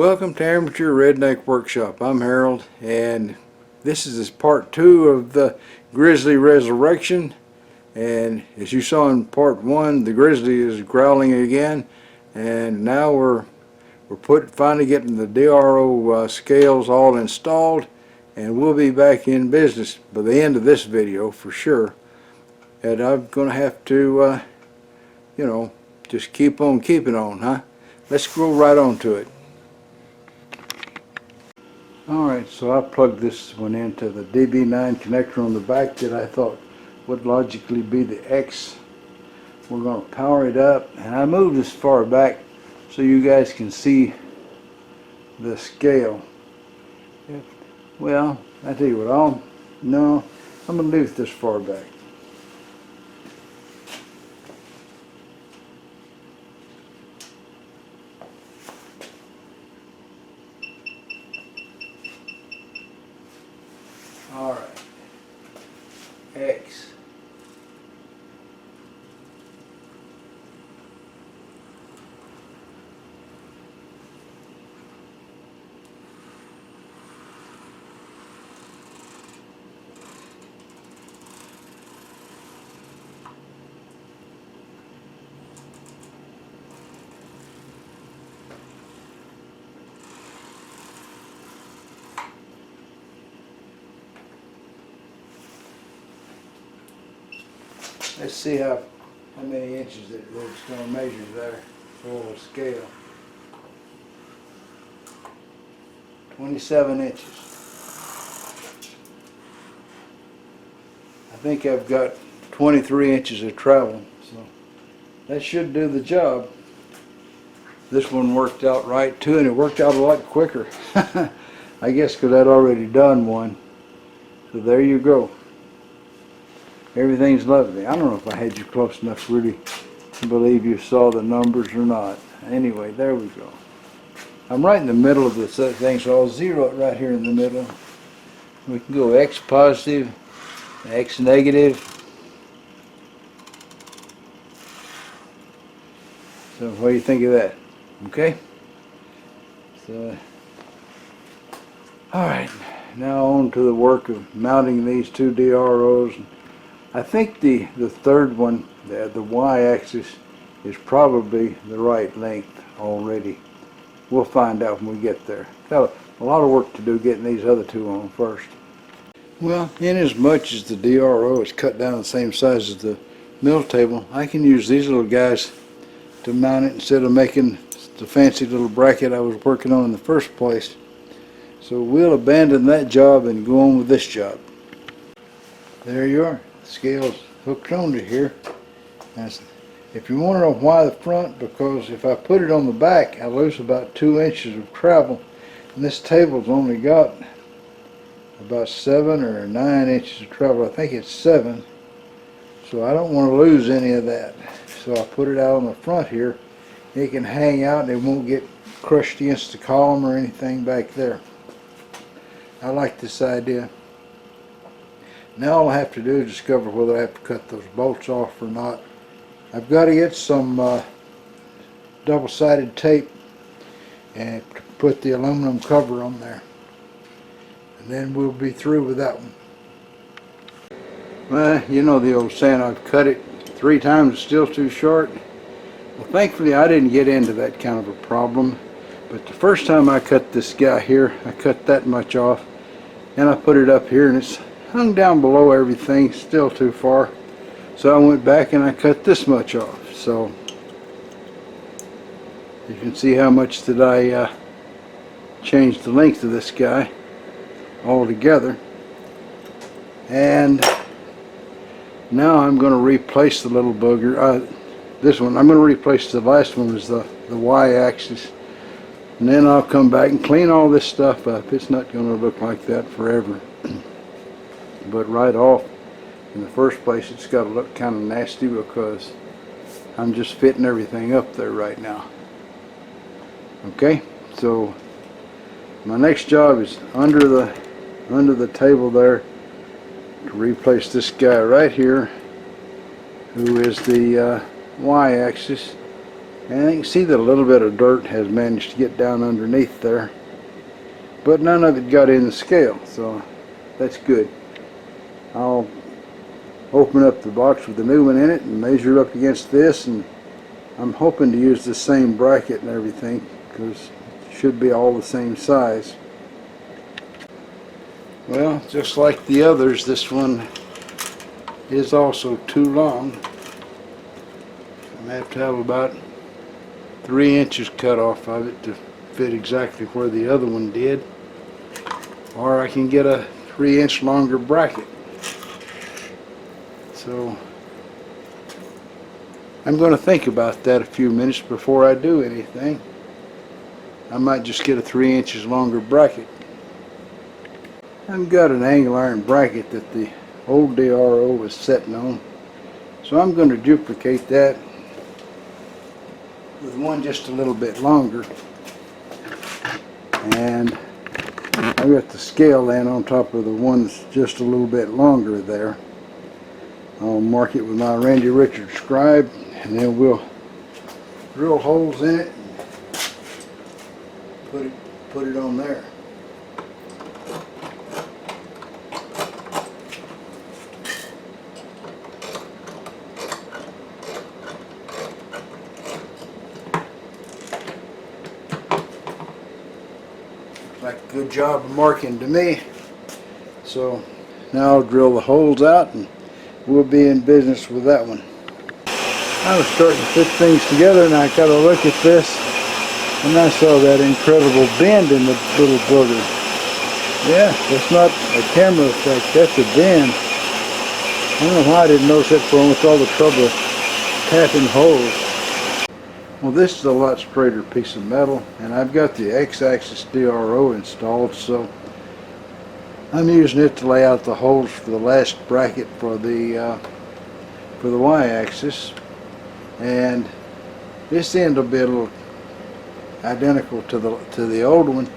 Welcome to Amateur Redneck Workshop. I'm Harold, and this is part 2 of the Grizzly resurrection. And as you saw in part 1, the Grizzly is growling again, and now we're finally getting the DRO scales all installed, and we'll be back in business by the end of this video for sure. And I'm going to have to, just keep on keeping on, huh? Let's go right on to it. Alright, so I plugged this one into the DB9 connector on the back that I thought would logically be the X. We're going to power it up, and I moved this far back so you guys can see the scale. Well, I tell you what, I'm going to leave it this far back. Alright, X. Let's see how many inches it's going to measure there for the scale. 27 inches. I think I've got 23 inches of travel, so that should do the job. This one worked out right too, and it worked out a lot quicker. I guess because I'd already done one. So there you go. Everything's lovely. I don't know if I had you close enough really to believe you saw the numbers or not. Anyway, there we go. I'm right in the middle of this thing, so I'll zero it right here in the middle. We can go X positive, X negative. So what do you think of that? Okay? So, alright, now on to the work of mounting these two DROs. I think the third one, the Y-axis, is probably the right length already. We'll find out when we get there. Got a lot of work to do getting these other two on first. Well, in as much as the DRO is cut down the same size as the mill table, I can use these little guys to mount it instead of making the fancy little bracket I was working on in the first place. So we'll abandon that job and go on with this job. There you are. Scales hooked onto here. If you want to know why the front, because if I put it on the back, I lose about 2 inches of travel, and this table's only got about 7 or 9 inches of travel. I think it's 7, so I don't want to lose any of that. So I put it out on the front here. It can hang out and it won't get crushed against the column or anything back there. I like this idea. Now all I have to do is discover whether I have to cut those bolts off or not. I've got to get some double-sided tape and put the aluminum cover on there. And then we'll be through with that one. Well, you know the old saying, I've cut it 3 times, it's still too short. Well, thankfully I didn't get into that kind of a problem. But the first time I cut this guy here, I cut that much off. And I put it up here, and it's hung down below everything, still too far. So I went back and I cut this much off. So you can see how much that I changed the length of this guy altogether. And now I'm going to replace the little booger. This one, I'm going to replace the last one, is the Y-axis. And then I'll come back and clean all this stuff up. It's not going to look like that forever. But right off, in the first place, it's got to look kind of nasty because I'm just fitting everything up there right now. Okay, so my next job is under the table there to replace this guy right here, who is the Y-axis. And you can see that a little bit of dirt has managed to get down underneath there, but none of it got in the scale, so that's good. I'll open up the box with the new one in it and measure up against this, and I'm hoping to use the same bracket and everything because it should be all the same size. Well, just like the others, this one is also too long. I'm going to have about 3 inches cut off of it to fit exactly where the other one did, or I can get a 3-inch longer bracket. So I'm going to think about that a few minutes before I do anything. I might just get a 3 inches longer bracket. I've got an angle iron bracket that the old DRO was sitting on, so I'm going to duplicate that with one just a little bit longer, and I've got the scale laying on top of the one that's just a little bit longer there. I'll mark it with my Randy Richards scribe, and then we'll drill holes in it and put it on there. Like a good job of marking to me. So now I'll drill the holes out and we'll be in business with that one. I was starting to fit things together, and I got a look at this and I saw that incredible bend in the little booger. Yeah, that's not a camera effect, that's a bend. I don't know why I didn't notice that before with all the trouble tapping holes. Well, this is a lot straighter piece of metal, and I've got the X-axis DRO installed, so I'm using it to lay out the holes for the last bracket for the Y-axis. And this end will be a little identical to the old one.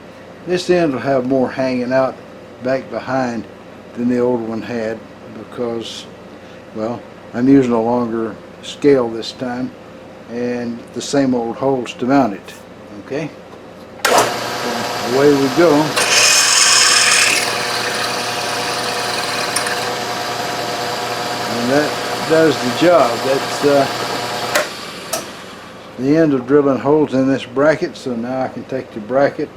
This end will have more hanging out back behind than the old one had because, well, I'm using a longer scale this time and the same old holes to mount it. Okay, so away we go. And that does the job. That's the end of drilling holes in this bracket. So now I can take the bracket,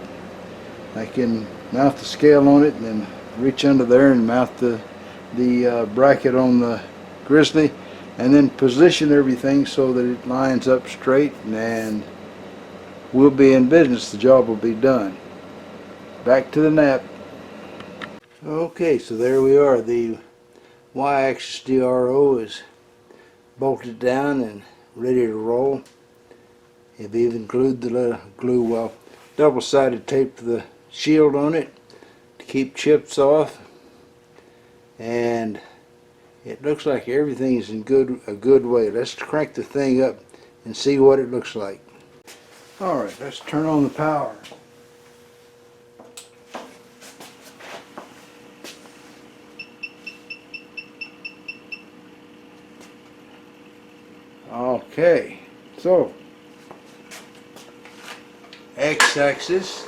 I can mount the scale on it, and then reach under there and mount the bracket on the Grizzly, and then position everything so that it lines up straight, and we'll be in business. The job will be done. Back to the nap. Okay, so there we are. The Y-axis DRO is bolted down and ready to roll. I've even glued the double-sided tape the shield on it to keep chips off, and it looks like everything is in a good way. Let's crank the thing up and see what it looks like. Alright, let's turn on the power. Okay, so X-axis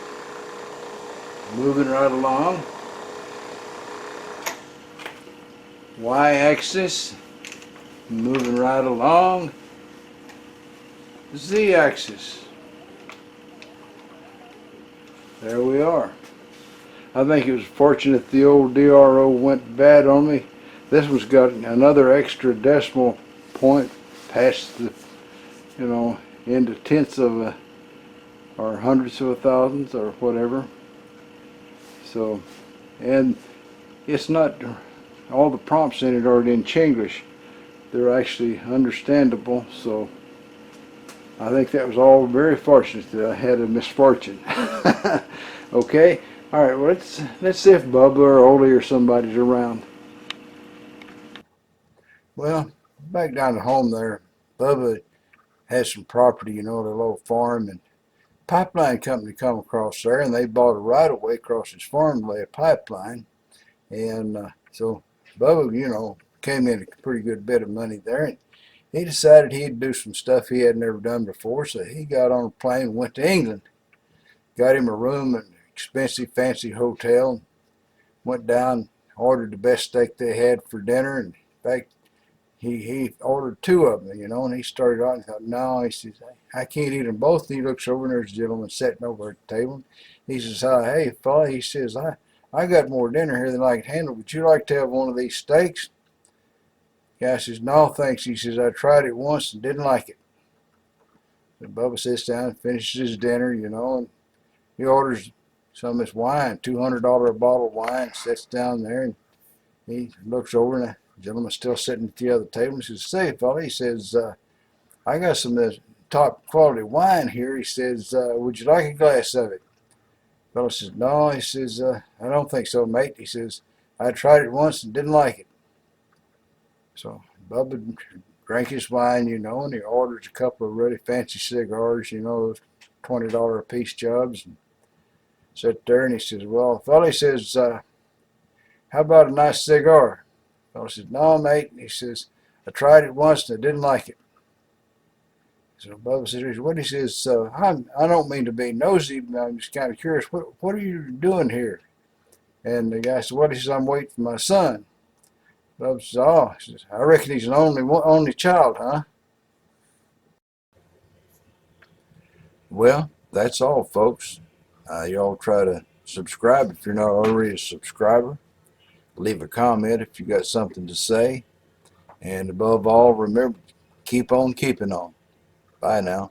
moving right along. Y-axis moving right along. Z-axis. There we are. I think it was fortunate the old DRO went bad on me. This one's got another extra decimal point past the, into tenths of a, or hundredths of a thousandth or whatever. So, and it's not, all the prompts in it are in Chinglish. They're actually understandable, so I think that was all very fortunate that I had a misfortune. Okay, all right. Well, let's see if Bubba or Ole or somebody's around. Well, back down at home there, Bubba has some property, a little farm, and pipeline company come across there, and they bought a right of way across his farm to lay a pipeline, and so Bubba, came in a pretty good bit of money there. And he decided he'd do some stuff he had never done before, so he got on a plane and went to England. Got him a room in an expensive, fancy hotel, went down, ordered the best steak they had for dinner, and in fact, he ordered two of them, and he started out and thought, no, he says, I can't eat them both. He looks over and there's a gentleman sitting over at the table. He says, hey, fella, he says, I got more dinner here than I can handle. Would you like to have one of these steaks? The guy says, no, thanks. He says, I tried it once and didn't like it. And Bubba sits down and finishes his dinner, and he orders some of this wine, $200 a bottle of wine, sits down there, and he looks over, and the gentleman's still sitting at the other table. He says, say, fella, he says, I got some of this top quality wine here. He says, would you like a glass of it? The fellow says, no. He says, I don't think so, mate. He says, I tried it once and didn't like it. So Bubba drank his wine, and he orders a couple of really fancy cigars, those $20 a piece jobs, and sat there, and he says, well, fella, he says, how about a nice cigar? The fellow says, no, mate. He says, I tried it once and I didn't like it. So Bubba says, what? He says, I don't mean to be nosy, but I'm just kind of curious. What are you doing here? And the guy said, what? He says, I'm waiting for my son. Bubba says, oh, he says, I reckon he's an only child, huh? Well, that's all, folks. Y'all try to subscribe if you're not already a subscriber. Leave a comment if you got something to say. And above all, remember, keep on keeping on. Bye now.